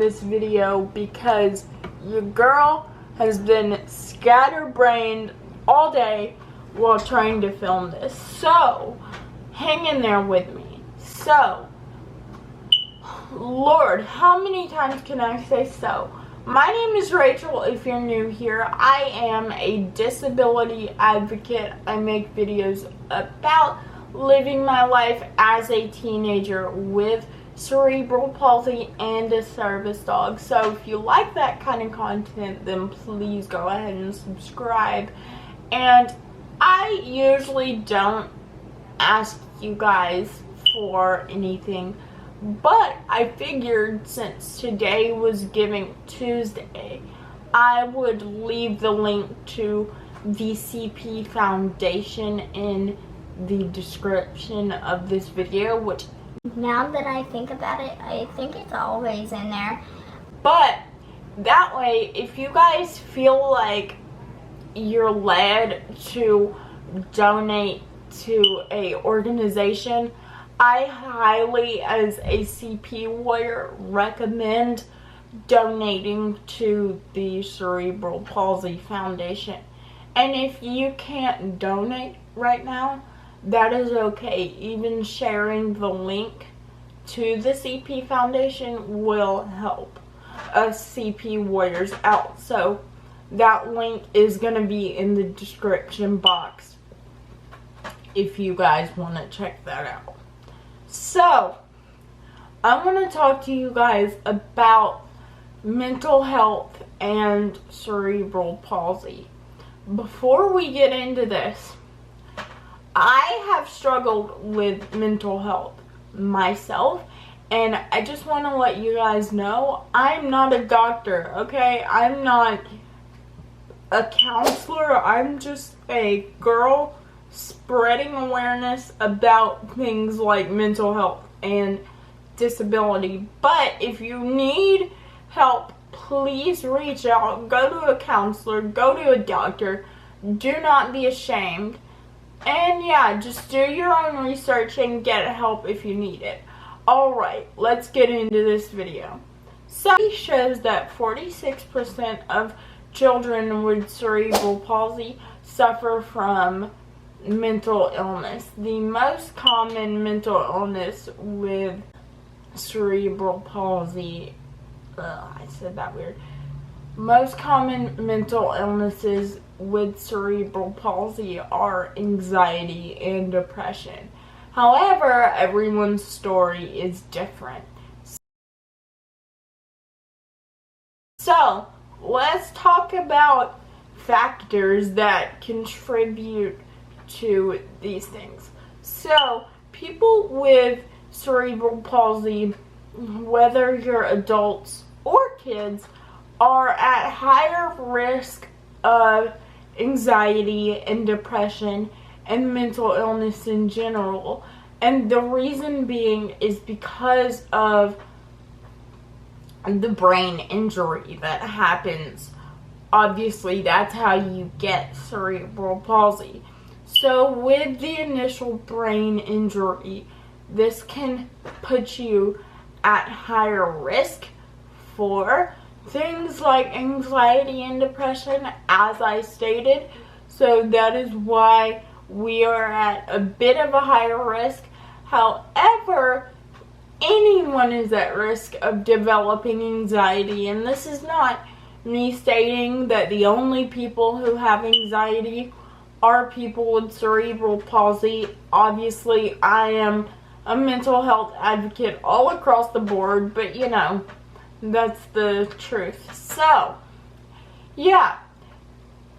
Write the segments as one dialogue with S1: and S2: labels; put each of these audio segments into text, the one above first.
S1: this video because your girl has been scatterbrained all day while trying to film this. So, hang in there with me. So, Lord, how many times can I say so? My name is Rachel, if you're new here. I am a disability advocate. I make videos about living my life as a teenager with cerebral palsy and a service dog. So if you like that kind of content, then please go ahead and subscribe. And I usually don't ask you guys for anything, but I figured since today was Giving Tuesday, I would leave the link to the CP Foundation in the description of this video, which
S2: now that I think about it, I think it's always in there.
S1: But that way, if you guys feel like you're led to donate to a organization, I highly, as a CP warrior, recommend donating to the Cerebral Palsy Foundation. And if you can't donate right now, that is okay. Even sharing the link to the CP Foundation will help us CP warriors out. So that link is going to be in the description box if you guys want to check that out. So, I want to talk to you guys about mental health and cerebral palsy. Before we get into this, I have struggled with mental health myself, and I just want to let you guys know I'm not a doctor, okay? I'm not a counselor. I'm just a girl spreading awareness about things like mental health and disability. But if you need help, please reach out. Go to a counselor. Go to a doctor. Do not be ashamed. And yeah, just do your own research and get help if you need it. Alright, let's get into this video. Study shows that 46% of children with cerebral palsy suffer from mental illness. The most common mental illness with cerebral palsy, I said that weird. Most common mental illnesses with cerebral palsy are anxiety and depression. However, everyone's story is different. So, let's talk about factors that contribute to these things. So, people with cerebral palsy, whether you're adults or kids, are at higher risk of anxiety and depression and mental illness in general. And the reason being is because of the brain injury that happens. Obviously, that's how you get cerebral palsy. So with the initial brain injury, this can put you at higher risk for things like anxiety and depression, as I stated. So that is why we are at a bit of a higher risk. However, anyone is at risk of developing anxiety, and this is not me stating that the only people who have anxiety are people with cerebral palsy. Obviously, I am a mental health advocate all across the board, but you know, that's the truth. So, yeah.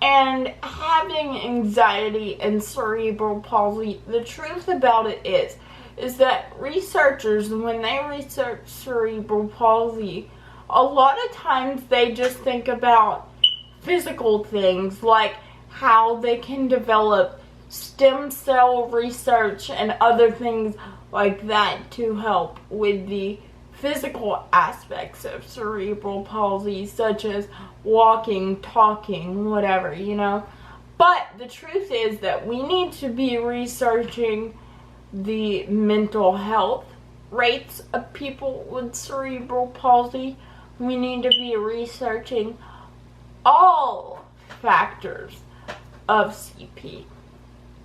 S1: And having anxiety and cerebral palsy, the truth about it is that researchers, when they research cerebral palsy, a lot of times they just think about physical things, like how they can develop stem cell research and other things like that to help with the physical aspects of cerebral palsy, such as walking, talking, whatever, you know. But the truth is that we need to be researching the mental health rates of people with cerebral palsy we need to be researching all factors of CP.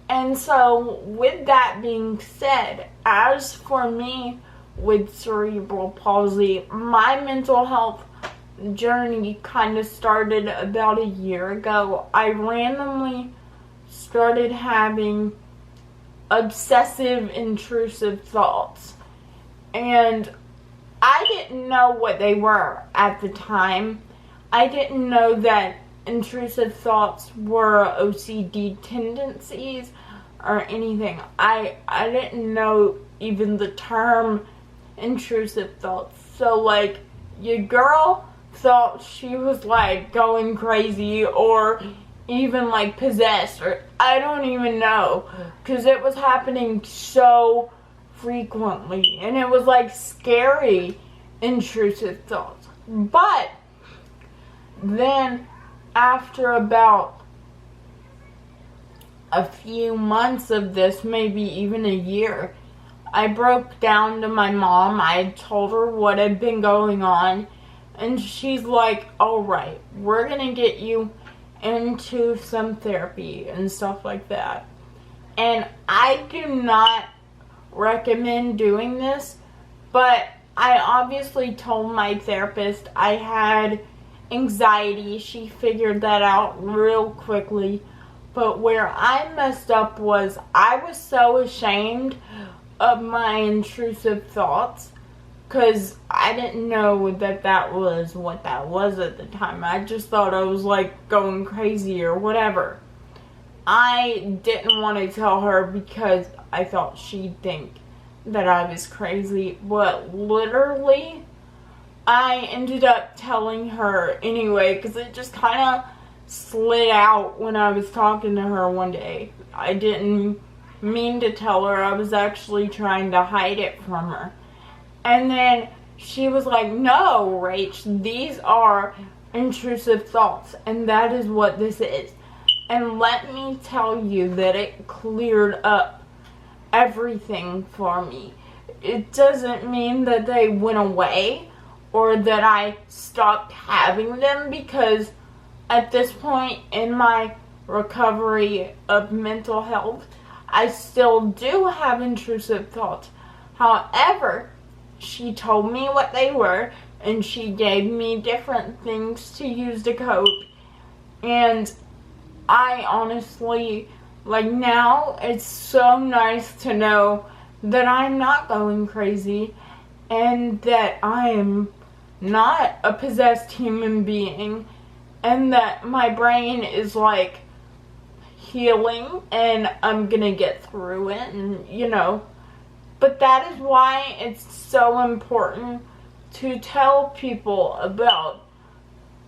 S1: And so, with that being said, as for me with cerebral palsy, my mental health journey kind of started about a year ago. I randomly started having obsessive intrusive thoughts, and I didn't know what they were at the time. I didn't know that intrusive thoughts were OCD tendencies or anything. I didn't know even the term intrusive thoughts. So like, your girl thought she was like going crazy or even like possessed, or I don't even know, because it was happening so frequently and it was like scary intrusive thoughts. But then after about a few months of this, maybe even a year, I broke down to my mom. I had told her what had been going on, and she's like, alright, we're gonna get you into some therapy and stuff like that. And I do not recommend doing this, but I obviously told my therapist I had anxiety. She figured that out real quickly. But where I messed up was I was so ashamed of my intrusive thoughts, because I didn't know that that was what that was at the time. I just thought I was like going crazy or whatever. I didn't want to tell her because I thought she'd think that I was crazy. But literally, I ended up telling her anyway, because it just kind of slid out when I was talking to her one day. I didn't mean to tell her. I was actually trying to hide it from her. And then she was like, no, Rach, these are intrusive thoughts, and that is what this is. And let me tell you that it cleared up everything for me. It doesn't mean that they went away or that I stopped having them, because at this point in my recovery of mental health, I still do have intrusive thoughts. However, she told me what they were, and she gave me different things to use to cope. And I honestly, like, now it's so nice to know that I'm not going crazy and that I am not a possessed human being, and that my brain is like healing and I'm gonna get through it, and you know. But that is why it's so important to tell people about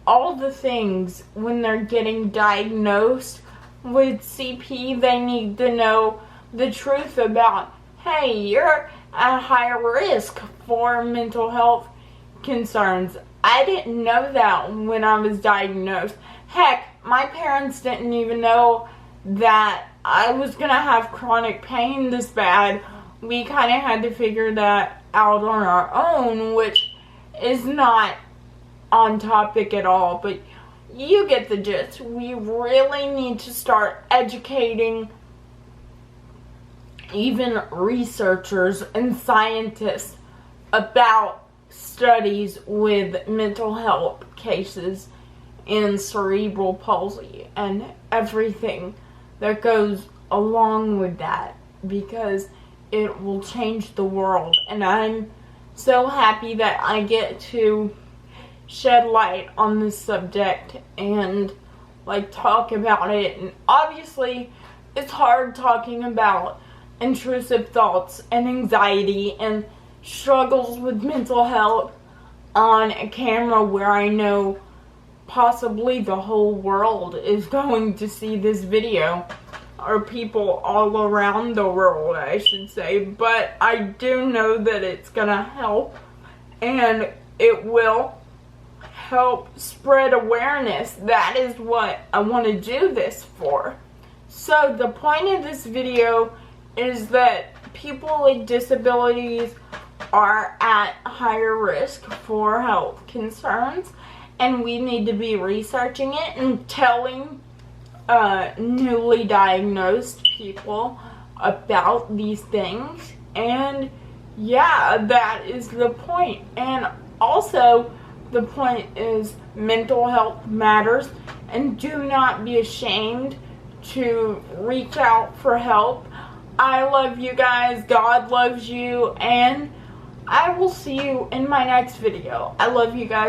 S1: all the things when they're getting diagnosed with CP. They need to know the truth about, hey, you're at higher risk for mental health concerns. I didn't know that when I was diagnosed. Heck, my parents didn't even know that I was gonna have chronic pain this bad. We kind of had to figure that out on our own, which is not on topic at all, but you get the gist. We really need to start educating even researchers and scientists about studies with mental health cases in cerebral palsy and everything that goes along with that, because it will change the world. And I'm so happy that I get to shed light on this subject and like talk about it. And obviously it's hard talking about intrusive thoughts and anxiety and struggles with mental health on a camera where I know possibly the whole world is going to see this video, or people all around the world, I should say. But I do know that it's gonna help, and it will help spread awareness. That is what I want to do this for. So the point of this video is that people with disabilities are at higher risk for health concerns, and we need to be researching it and telling newly diagnosed people about these things. And yeah, that is the point. And also, the point is mental health matters, and do not be ashamed to reach out for help. I love you guys, God loves you, and I will see you in my next video. I love you guys.